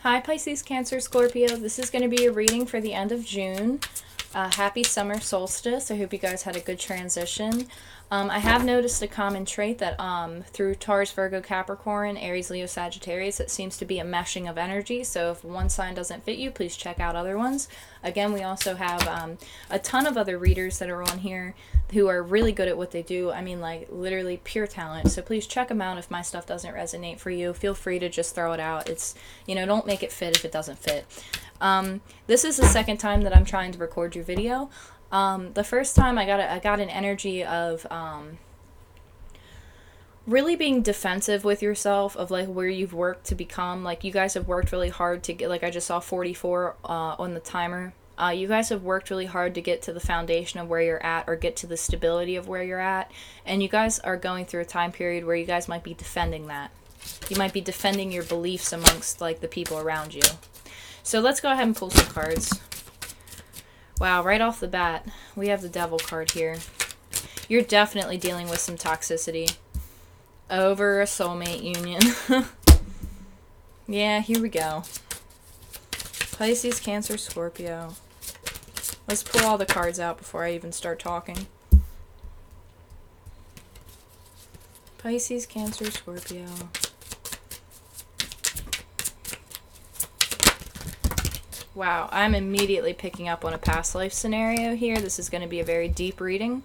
Hi Pisces, Cancer, Scorpio. This is going to be a reading for the end of June. Happy summer solstice. I hope you guys had a good transition. I have noticed a common trait that through Taurus, Virgo, Capricorn, Aries, Leo, Sagittarius, it seems to be a meshing of energy. So if one sign doesn't fit you, please check out other ones. Again, we also have a ton of other readers that are on here who are really good at what they do. I mean, like, literally pure talent. So please check them out if my stuff doesn't resonate for you. Feel free to just throw it out. It's, don't make it fit if it doesn't fit. This is the second time that I'm trying to record your video. The first time I got an energy of really being defensive with yourself, of like where you've worked to become. Like, you guys have worked really hard to get, like, I just saw 44 on the timer. You guys have worked really hard to get to the foundation of where you're at, or get to the stability of where you're at, and you guys are going through a time period where you guys might be defending that. You might be defending your beliefs amongst, like, the people around you. So let's go ahead and pull some cards. Wow, right off the bat, we have the Devil card here. You're definitely dealing with some toxicity over a soulmate union. Yeah, here we go. Pisces, Cancer, Scorpio. Let's pull all the cards out before I even start talking. Pisces, Cancer, Scorpio. Wow, I'm immediately picking up on a past life scenario here. This is going to be a very deep reading.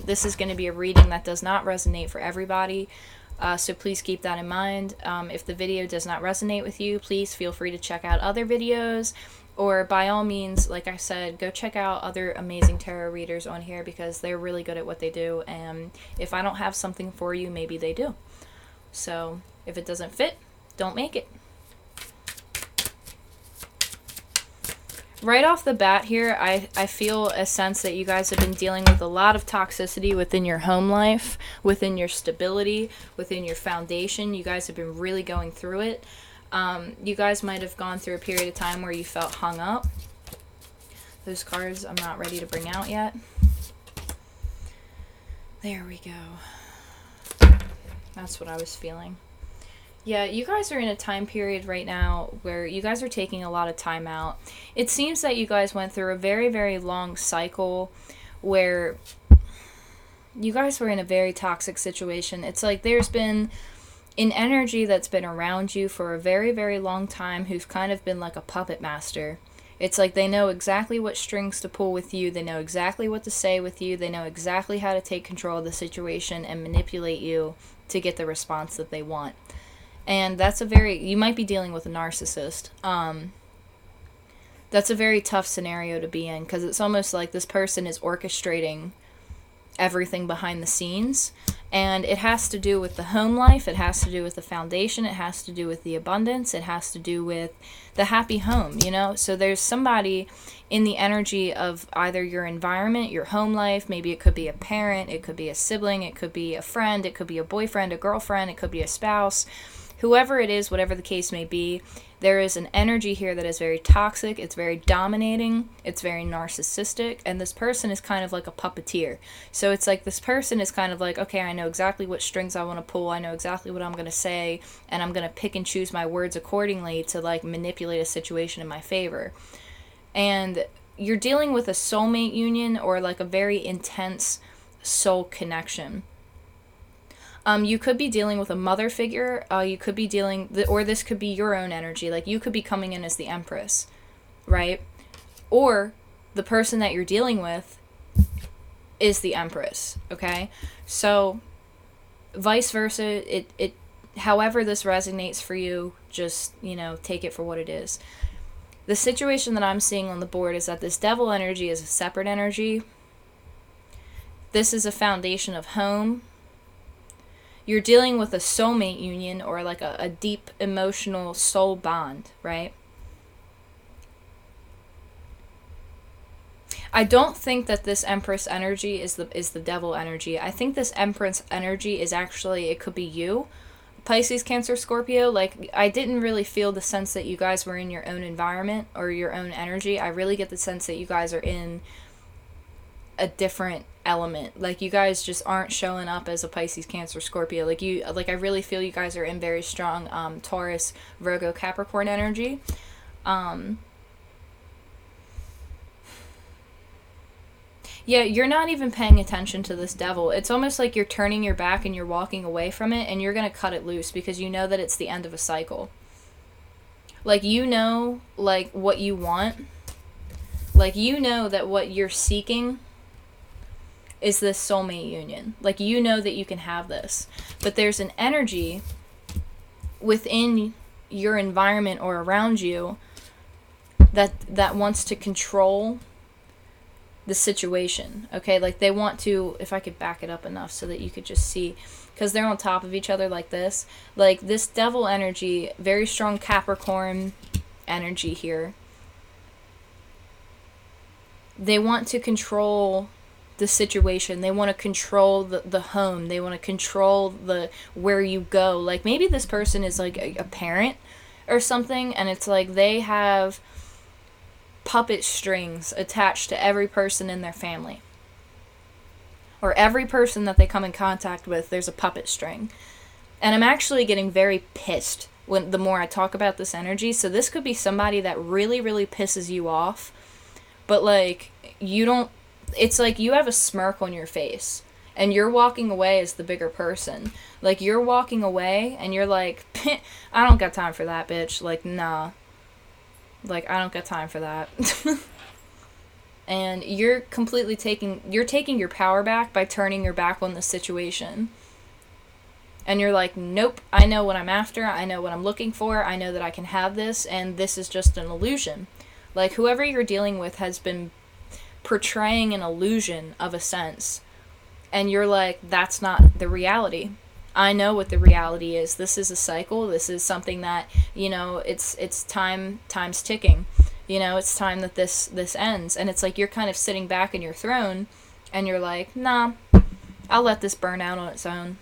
This is going to be a reading that does not resonate for everybody, so please keep that in mind. If the video does not resonate with you, please feel free to check out other videos, or by all means, like I said, go check out other amazing tarot readers on here, because they're really good at what they do, and if I don't have something for you, maybe they do. So if it doesn't fit, don't make it. Right off the bat here, I feel a sense that you guys have been dealing with a lot of toxicity within your home life, within your stability, within your foundation. You guys have been really going through it. You guys might have gone through a period of time where you felt hung up. Those cards I'm not ready to bring out yet. There we go. That's what I was feeling. Yeah, you guys are in a time period right now where you guys are taking a lot of time out. It seems that you guys went through a very, very long cycle where you guys were in a very toxic situation. It's like there's been an energy that's been around you for a very, very long time who's kind of been like a puppet master. It's like they know exactly what strings to pull with you. They know exactly what to say with you. They know exactly how to take control of the situation and manipulate you to get the response that they want. And that's you might be dealing with a narcissist. That's a very tough scenario to be in, because it's almost like this person is orchestrating everything behind the scenes. And it has to do with the home life. It has to do with the foundation. It has to do with the abundance. It has to do with the happy home, So there's somebody in the energy of either your environment, your home life. Maybe it could be a parent. It could be a sibling. It could be a friend. It could be a boyfriend, a girlfriend. It could be a spouse. Whoever it is, whatever the case may be, there is an energy here that is very toxic. It's very dominating. It's very narcissistic. And this person is kind of like a puppeteer. So it's like this person is kind of like, okay, I know exactly what strings I want to pull. I know exactly what I'm going to say. And I'm going to pick and choose my words accordingly to, like, manipulate a situation in my favor. And you're dealing with a soulmate union, or like a very intense soul connection. You could be dealing with a mother figure. You could be or this could be your own energy. Like, you could be coming in as the Empress, right? Or the person that you're dealing with is the Empress, okay? So, vice versa, it however this resonates for you, just, take it for what it is. The situation that I'm seeing on the board is that this Devil energy is a separate energy. This is a foundation of home. You're dealing with a soulmate union, or like a deep emotional soul bond, right? I don't think that this Empress energy is the Devil energy. I think this Empress energy is actually, it could be you, Pisces, Cancer, Scorpio. Like, I didn't really feel the sense that you guys were in your own environment or your own energy. I really get the sense that you guys are in a different element. Like, you guys just aren't showing up as a Pisces, Cancer, Scorpio. Like, I really feel you guys are in very strong Taurus, Virgo, Capricorn energy. Yeah, you're not even paying attention to this devil. It's almost like you're turning your back and you're walking away from it, and you're going to cut it loose because you know that it's the end of a cycle. Like, you know, like, what you want. Like, you know that what you're seeking is this soulmate union. Like, you know that you can have this. But there's an energy within your environment or around you that wants to control the situation, okay? Like, they want to, if I could back it up enough so that you could just see, because they're on top of each other like this devil energy, very strong Capricorn energy here. They want to control the situation. They want to control the home. They want to control the where you go. Like, maybe this person is like a parent or something, and it's like they have puppet strings attached to every person in their family, or every person that they come in contact with, there's a puppet string. And I'm actually getting very pissed the more I talk about this energy. So this could be somebody that really, really pisses you off, but like, you don't, it's like you have a smirk on your face and you're walking away as the bigger person. Like, you're walking away and you're like, I don't got time for that, bitch. Like, nah. Like, I don't got time for that. And you're completely taking your power back by turning your back on the situation. And you're like, nope, I know what I'm after. I know what I'm looking for. I know that I can have this, and this is just an illusion. Like, whoever you're dealing with has been portraying an illusion of a sense. And you're like, that's not the reality. I know what the reality is. This is a cycle. This is something that, you know, it's time's ticking. You know, it's time that this ends. And it's like you're kind of sitting back in your throne and you're like, nah, I'll let this burn out on its own.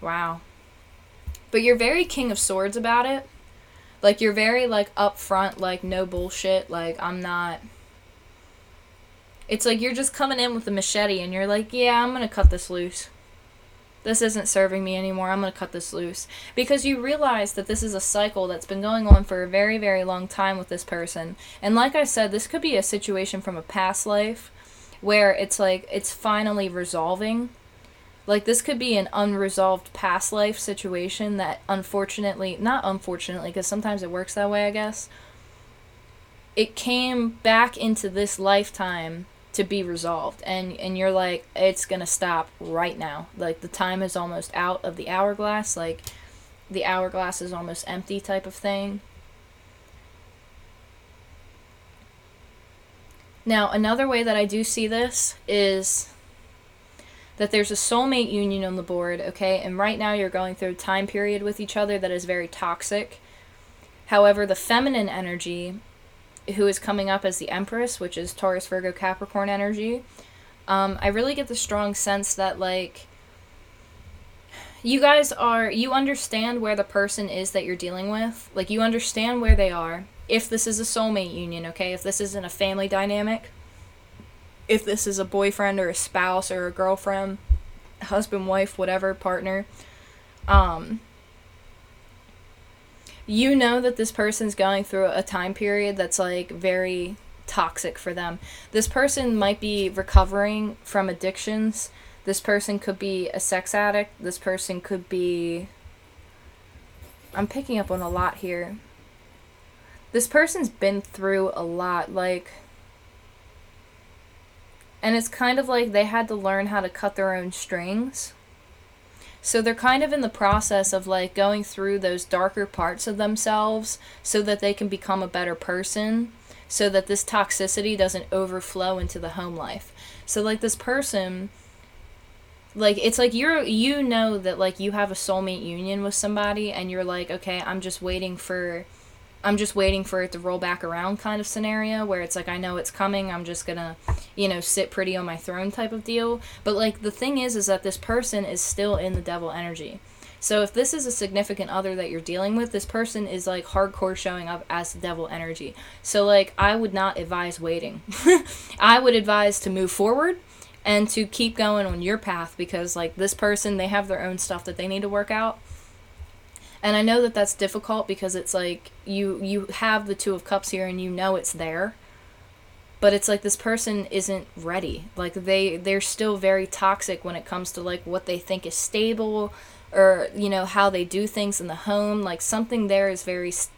Wow. But you're very King of Swords about it. Like, you're very, like, upfront, like, no bullshit. Like, I'm not. It's like you're just coming in with a machete and you're like, yeah, I'm going to cut this loose. This isn't serving me anymore. I'm going to cut this loose. Because you realize that this is a cycle that's been going on for a very, very long time with this person. And like I said, this could be a situation from a past life where it's like it's finally resolving. Like, this could be an unresolved past life situation that unfortunately, not unfortunately, because sometimes it works that way, I guess. It came back into this lifetime to be resolved, and you're like, it's gonna stop right now. Like, the time is almost out of the hourglass. Like, the hourglass is almost empty type of thing. Now, another way that I do see this is that there's a soulmate union on the board, okay? And right now you're going through a time period with each other that is very toxic. However, the feminine energy, who is coming up as the Empress, which is Taurus, Virgo, Capricorn energy, I really get the strong sense that, like, you understand where the person is that you're dealing with. Like, you understand where they are. If this is a soulmate union, okay? If this isn't a family dynamic, if this is a boyfriend or a spouse or a girlfriend, husband, wife, whatever, partner, you know that this person's going through a time period that's, like, very toxic for them. This person might be recovering from addictions. This person could be a sex addict. This person could be... I'm picking up on a lot here. This person's been through a lot, like... And it's kind of like they had to learn how to cut their own strings. So they're kind of in the process of, like, going through those darker parts of themselves so that they can become a better person, so that this toxicity doesn't overflow into the home life. So, like, this person, like, it's like you know that, like, you have a soulmate union with somebody and you're like, okay, I'm just waiting for it to roll back around kind of scenario where it's like, I know it's coming, I'm just gonna, sit pretty on my throne type of deal. But, like, the thing is that this person is still in the devil energy. So if this is a significant other that you're dealing with, this person is like hardcore showing up as the devil energy. So like I would not advise waiting. I would advise to move forward and to keep going on your path, because like this person, they have their own stuff that they need to work out. And I know that that's difficult because it's like you have the Two of Cups here and you know it's there. But it's like this person isn't ready. Like they're still very toxic when it comes to like what they think is stable, or you know how they do things in the home. Like something there is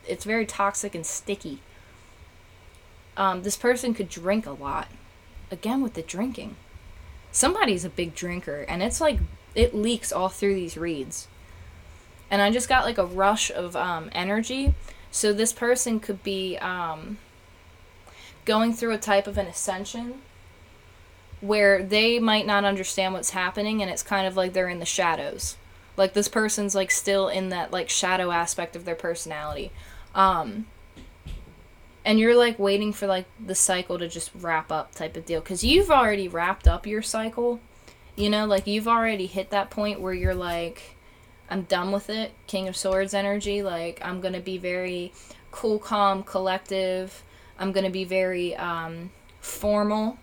it's very toxic and sticky. This person could drink a lot. Again with the drinking. Somebody's a big drinker, and it's like it leaks all through these reads. And I just got like a rush of energy. So this person could be going through a type of an ascension where they might not understand what's happening, and it's kind of like they're in the shadows. Like this person's like still in that like shadow aspect of their personality. And you're like waiting for like the cycle to just wrap up type of deal, because you've already wrapped up your cycle. You know, like you've already hit that point where you're like, I'm done with it. King of Swords energy. Like I'm going to be very cool, calm, collective. I'm going to be very formal.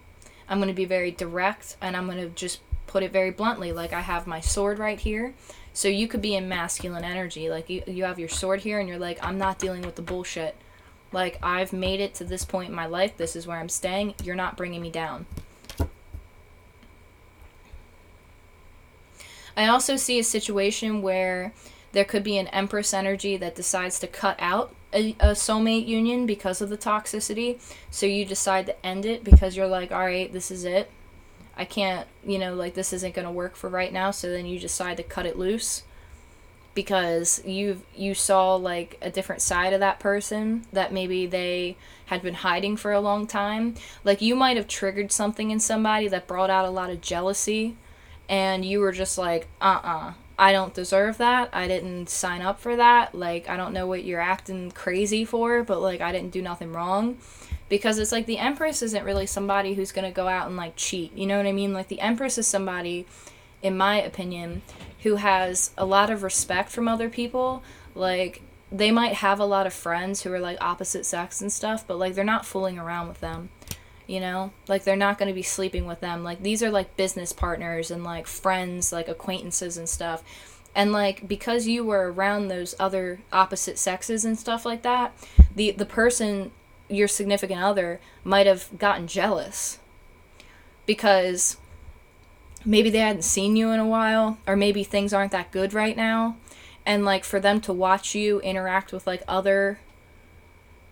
I'm going to be very direct, and I'm going to just put it very bluntly. Like I have my sword right here. So you could be in masculine energy. Like you have your sword here and you're like, I'm not dealing with the bullshit. Like I've made it to this point in my life. This is where I'm staying. You're not bringing me down. I also see a situation where there could be an Empress energy that decides to cut out a soulmate union because of the toxicity. So you decide to end it because you're like, all right, this is it. I can't, you know, like this isn't going to work for right now. So then you decide to cut it loose because you saw like a different side of that person that maybe they had been hiding for a long time. Like you might have triggered something in somebody that brought out a lot of jealousy, and you were just like, I don't deserve that. I didn't sign up for that. Like, I don't know what you're acting crazy for, but, like, I didn't do nothing wrong. Because it's like the Empress isn't really somebody who's going to go out and, like, cheat. You know what I mean? Like, the Empress is somebody, in my opinion, who has a lot of respect from other people. Like, they might have a lot of friends who are, like, opposite sex and stuff, but, like, they're not fooling around with them. You know, like they're not going to be sleeping with them. Like these are like business partners and like friends, like acquaintances and stuff. And like because you were around those other opposite sexes and stuff like that, the person, your significant other, might have gotten jealous because maybe they hadn't seen you in a while, or maybe things aren't that good right now, and like for them to watch you interact with like other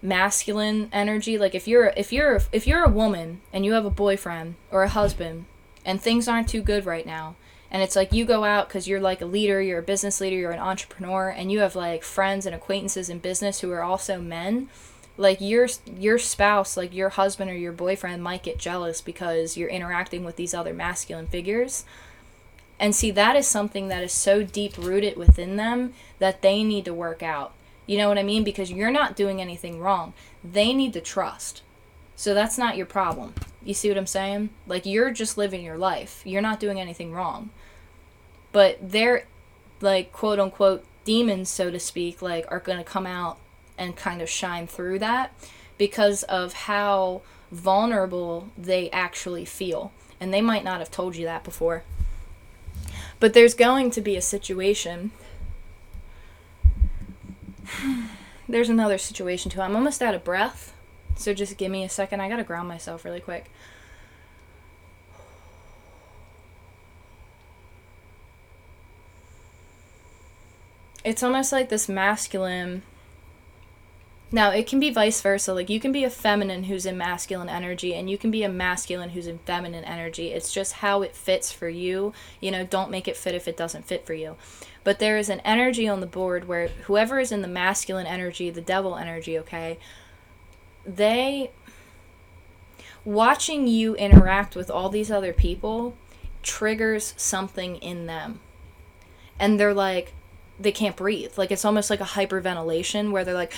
masculine energy, like if you're a woman and you have a boyfriend or a husband and things aren't too good right now, and it's like you go out because you're like a leader, you're a business leader, you're an entrepreneur, and you have like friends and acquaintances in business who are also men, like your spouse, like your husband or your boyfriend might get jealous because you're interacting with these other masculine figures. And see, that is something that is so deep rooted within them that they need to work out. You know what I mean? Because you're not doing anything wrong. They need to trust. So that's not your problem. You see what I'm saying? Like, you're just living your life. You're not doing anything wrong. But they're, like, quote-unquote demons, so to speak, like, are going to come out and kind of shine through that because of how vulnerable they actually feel. And they might not have told you that before. But there's going to be a situation. There's another situation too. I'm almost out of breath, so just give me a second. I gotta ground myself really quick. It's almost like this masculine. Now, it can be vice versa. Like, you can be a feminine who's in masculine energy, and you can be a masculine who's in feminine energy. It's just how it fits for you. You know, don't make it fit if it doesn't fit for you. But there is an energy on the board where whoever is in the masculine energy, the devil energy, okay, they, watching you interact with all these other people triggers something in them. And they're like, they can't breathe. Like, it's almost like a hyperventilation where they're like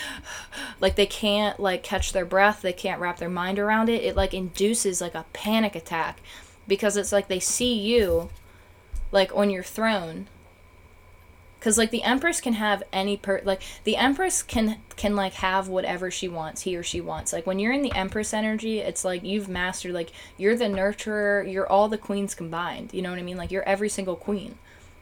they can't, like, catch their breath. They can't wrap their mind around it. It, like, induces, like, a panic attack because it's like they see you, like, on your throne, Because, like, the Empress can have like, the Empress can like, have whatever she wants, he or she wants. Like, when you're in the Empress energy, it's like you've mastered, like, you're the nurturer, you're all the queens combined. You know what I mean? Like, you're every single queen.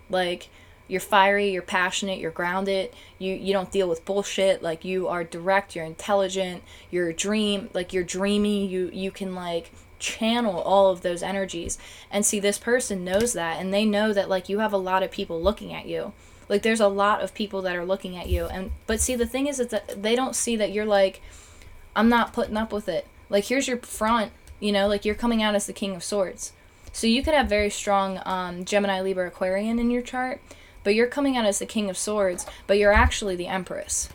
Like, you're fiery, you're passionate, you're grounded, you don't deal with bullshit. Like, you are direct, you're intelligent, you're dreamy, you can, like, channel all of those energies. And see, this person knows that, and they know that, like, you have a lot of people looking at you. Like, there's a lot of people that are looking at you. But see, the thing is that they don't see that you're like, I'm not putting up with it. Like, here's your front, you know, like, you're coming out as the King of Swords. So you could have very strong Gemini, Libra, Aquarian in your chart, but you're coming out as the King of Swords, but you're actually the Empress.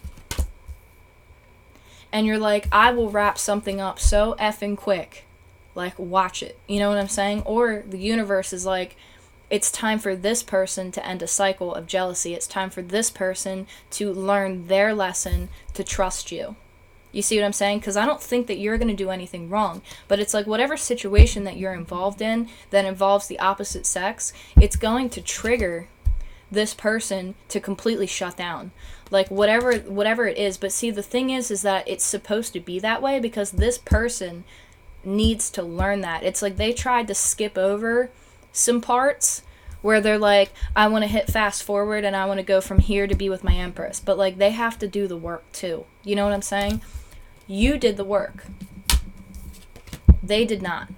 And you're like, I will wrap something up so effing quick. Like, watch it. You know what I'm saying? Or the universe is like, it's time for this person to end a cycle of jealousy. It's time for this person to learn their lesson to trust you. You see what I'm saying? Because I don't think that you're going to do anything wrong. But it's like, whatever situation that you're involved in that involves the opposite sex, it's going to trigger this person to completely shut down. Like, whatever it is. But see, the thing is that it's supposed to be that way because this person needs to learn that. It's like they tried to skip over some parts where they're like, I want to hit fast forward and I want to go from here to be with my Empress. But, like, they have to do the work too. You know what I'm saying? You did the work. They did not.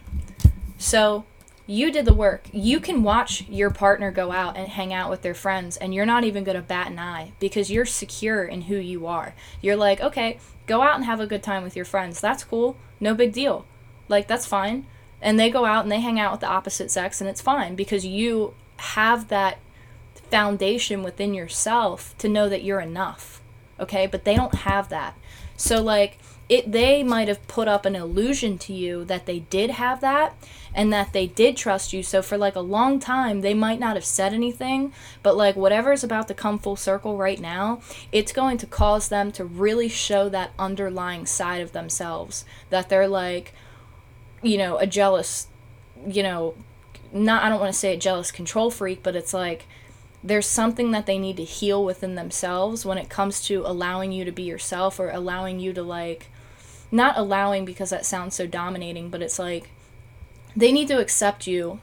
So you did the work. You can watch your partner go out and hang out with their friends and you're not even going to bat an eye because you're secure in who you are. You're like, okay, go out and have a good time with your friends. That's cool. No big deal. Like, that's fine. And they go out and they hang out with the opposite sex and it's fine because you have that foundation within yourself to know that you're enough. Okay? But they don't have that. So, like, they might have put up an illusion to you that they did have that and that they did trust you. So for, like, a long time, they might not have said anything, but, like, whatever is about to come full circle right now, it's going to cause them to really show that underlying side of themselves, that they're, like, you know, a jealous, you know, I don't want to say a jealous control freak, but it's like there's something that they need to heal within themselves when it comes to allowing you to be yourself or allowing you to, like, not allowing because that sounds so dominating, but it's like they need to accept you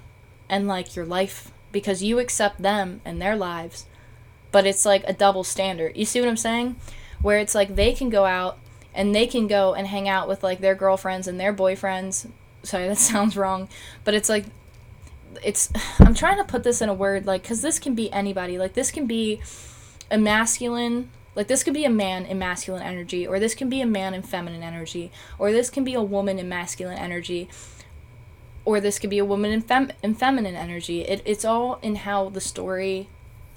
and, like, your life because you accept them and their lives. But it's like a double standard. You see what I'm saying? Where it's like they can go out and they can go and hang out with, like, their girlfriends and their boyfriends. Sorry, that sounds wrong. But it's like, I'm trying to put this in a word, like, because this can be anybody. Like, this can be a masculine, like, this could be a man in masculine energy, or this can be a man in feminine energy, or this can be a woman in masculine energy, or this could be a woman in feminine energy. It's all in how the story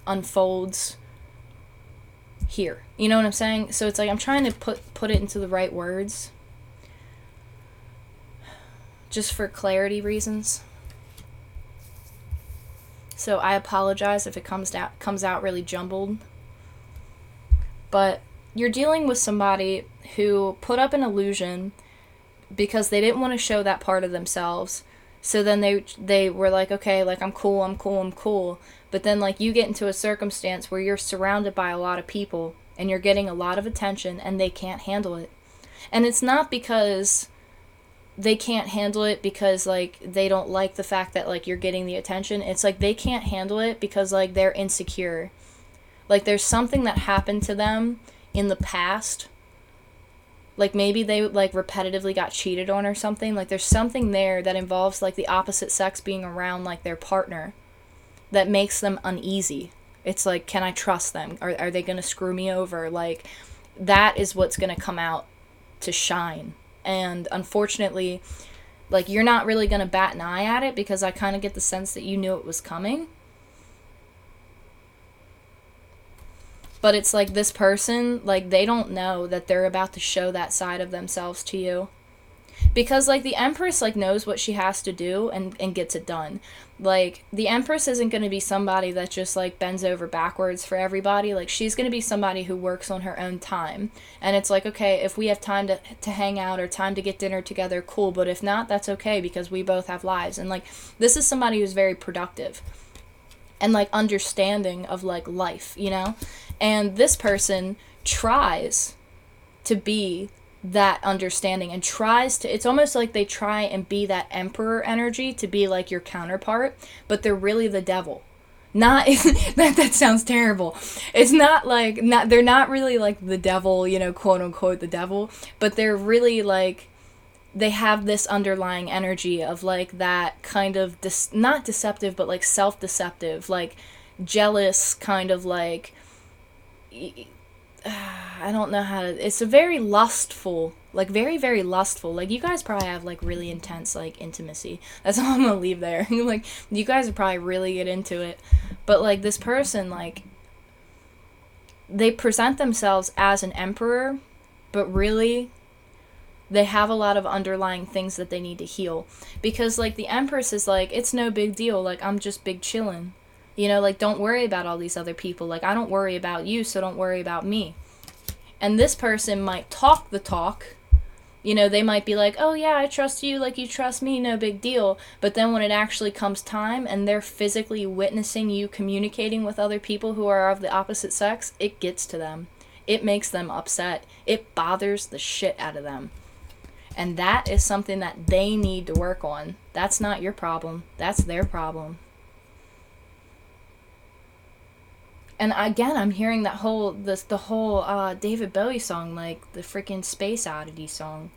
unfolds here. You know what I'm saying? So it's like I'm trying to put it into the right words just for clarity reasons. So I apologize if it comes out really jumbled. But you're dealing with somebody who put up an illusion because they didn't want to show that part of themselves. So then they were like, okay, like, I'm cool. But then, like, you get into a circumstance where you're surrounded by a lot of people and you're getting a lot of attention and they can't handle it. And it's not because they can't handle it because, like, they don't like the fact that, like, you're getting the attention. It's like they can't handle it because, like, they're insecure. Like, there's something that happened to them in the past. Like, maybe they, like, repetitively got cheated on or something. Like, there's something there that involves, like, the opposite sex being around, like, their partner that makes them uneasy. It's like, can I trust them? Are they going to screw me over? Like, that is what's going to come out to shine. And unfortunately, like, you're not really going to bat an eye at it because I kind of get the sense that you knew it was coming. But it's like this person, like, they don't know that they're about to show that side of themselves to you. Because, like, the Empress, like, knows what she has to do and gets it done. Like, the Empress isn't going to be somebody that just, like, bends over backwards for everybody. Like, she's going to be somebody who works on her own time. And it's like, okay, if we have time to hang out or time to get dinner together, cool. But if not, that's okay because we both have lives. And, like, this is somebody who's very productive. and like understanding of like life, you know? And this person tries to be that understanding and tries to, it's almost like they try and be that emperor energy to be like your counterpart, but they're really the devil. Not that sounds terrible. It's not like, not, they're not really like the devil, you know, quote unquote the devil, but they're really like, they have this underlying energy of like that kind of not deceptive, but like self-deceptive, like jealous kind of like, I don't know how to, it's a very lustful, like very, very lustful. Like you guys probably have like really intense like intimacy. That's all I'm gonna leave there. Like you guys would probably really get into it. But like this person, like they present themselves as an emperor, but really they have a lot of underlying things that they need to heal. Because like the Empress is like, it's no big deal. Like I'm just big chillin'. You know, like don't worry about all these other people. Like I don't worry about you, so don't worry about me. And this person might talk the talk. You know, they might be like, oh yeah, I trust you like you trust me, no big deal. But then when it actually comes time and they're physically witnessing you communicating with other people who are of the opposite sex, it gets to them. It makes them upset. It bothers the shit out of them. And that is something that they need to work on. That's not your problem. That's their problem. And again, I'm hearing that the whole David Bowie song, like the freaking Space Oddity song.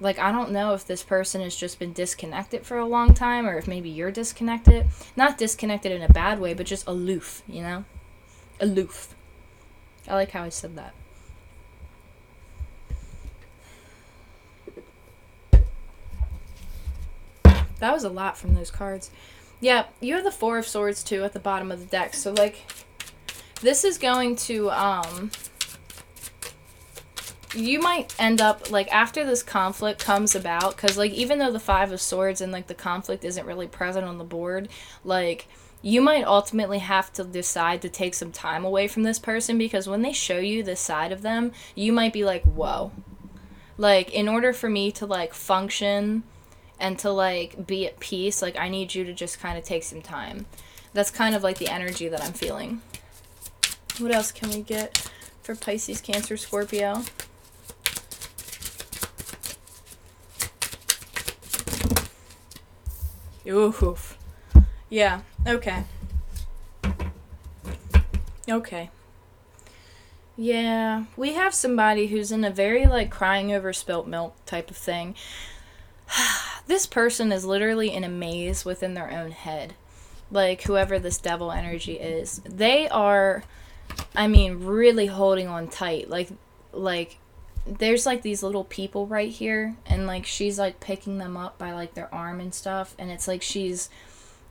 Like, I don't know if this person has just been disconnected for a long time, or if maybe you're disconnected. Not disconnected in a bad way, but just aloof, you know? Aloof. I like how I said that. That was a lot from those cards. Yeah, you have the Four of Swords, too, at the bottom of the deck. So, like, this is going to, you might end up, like, after this conflict comes about, because, like, even though the Five of Swords and, like, the conflict isn't really present on the board, like, you might ultimately have to decide to take some time away from this person, because when they show you this side of them, you might be like, whoa. Like, in order for me to, like, function and to, like, be at peace, like, I need you to just kind of take some time. That's kind of, like, the energy that I'm feeling. What else can we get for Pisces, Cancer, Scorpio? Oof. Yeah, okay. Okay. Yeah, we have somebody who's in a very, like, crying over spilt milk type of thing. This person is literally in a maze within their own head. Like, whoever this devil energy is. They are, I mean, really holding on tight. Like, there's, like, these little people right here. And, like, she's, like, picking them up by, like, their arm and stuff. And it's like she's,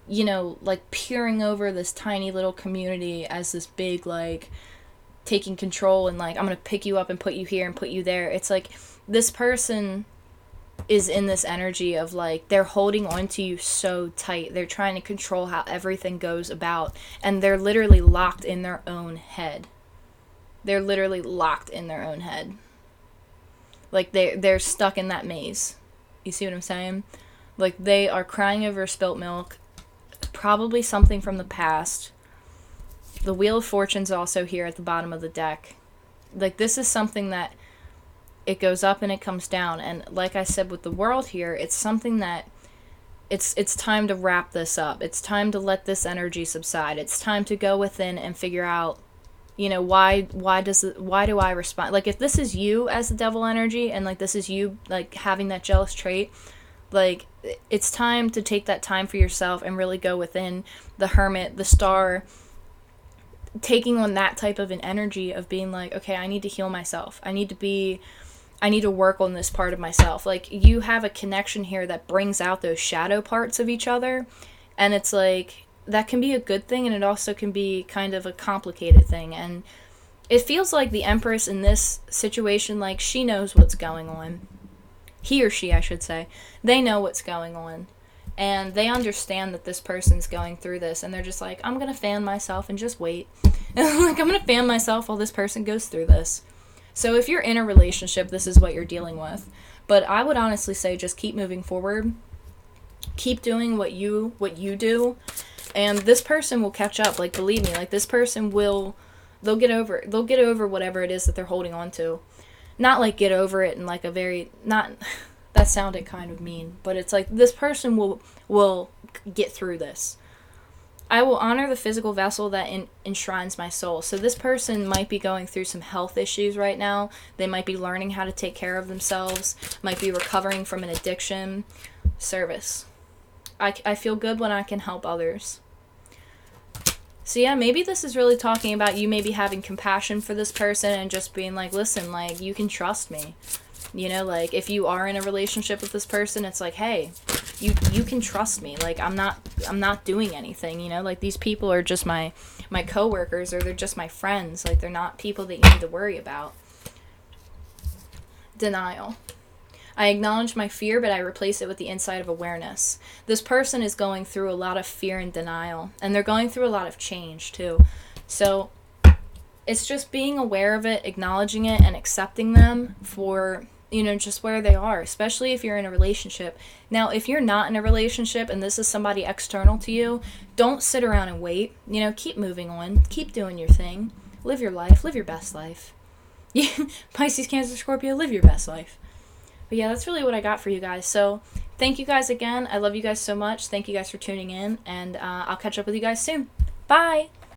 you know, like, peering over this tiny little community as this big, like, taking control. And, like, I'm gonna pick you up and put you here and put you there. It's like, this person is in this energy of, like, they're holding on to you so tight. They're trying to control how everything goes about. And they're literally locked in their own head. They're literally locked in their own head. Like, they're stuck in that maze. You see what I'm saying? Like, they are crying over spilt milk. Probably something from the past. The Wheel of Fortune's also here at the bottom of the deck. Like, this is something that it goes up and it comes down. And like I said with the World here, it's something that it's time to wrap this up. It's time to let this energy subside. It's time to go within and figure out, you know, why do I respond? Like, if this is you as the devil energy, and, like, this is you, like, having that jealous trait, like, it's time to take that time for yourself and really go within. The Hermit, the Star, taking on that type of an energy of being like, okay, I need to heal myself. I need to work on this part of myself. Like, you have a connection here that brings out those shadow parts of each other. And it's like, that can be a good thing, and it also can be kind of a complicated thing. And it feels like the Empress in this situation, like, she knows what's going on. He or she, I should say. They know what's going on. And they understand that this person's going through this. And they're just like, I'm going to fan myself and just wait. Like, I'm going to fan myself while this person goes through this. So if you're in a relationship, this is what you're dealing with. But I would honestly say just keep moving forward. Keep doing what you do. And this person will catch up. Like, believe me, like, this person will, they'll get over whatever it is that they're holding on to. Not like get over it in like a very, not, that sounded kind of mean, but it's like this person will get through this. I will honor the physical vessel that enshrines my soul. So this person might be going through some health issues right now. They might be learning how to take care of themselves, might be recovering from an addiction. Service. I feel good when I can help others. So yeah, maybe this is really talking about you maybe having compassion for this person and just being like, listen, like, you can trust me. You know, like, if you are in a relationship with this person, it's like, hey, you can trust me. Like, I'm not doing anything, you know? Like, these people are just my coworkers, or they're just my friends. Like, they're not people that you need to worry about. Denial. I acknowledge my fear, but I replace it with the insight of awareness. This person is going through a lot of fear and denial, and they're going through a lot of change, too. So it's just being aware of it, acknowledging it, and accepting them for, you know, just where they are, especially if you're in a relationship. Now, if you're not in a relationship and this is somebody external to you, don't sit around and wait. You know, keep moving on. Keep doing your thing. Live your life. Live your best life. Yeah, Pisces, Cancer, Scorpio, live your best life. But yeah, that's really what I got for you guys. So thank you guys again. I love you guys so much. Thank you guys for tuning in, and I'll catch up with you guys soon. Bye!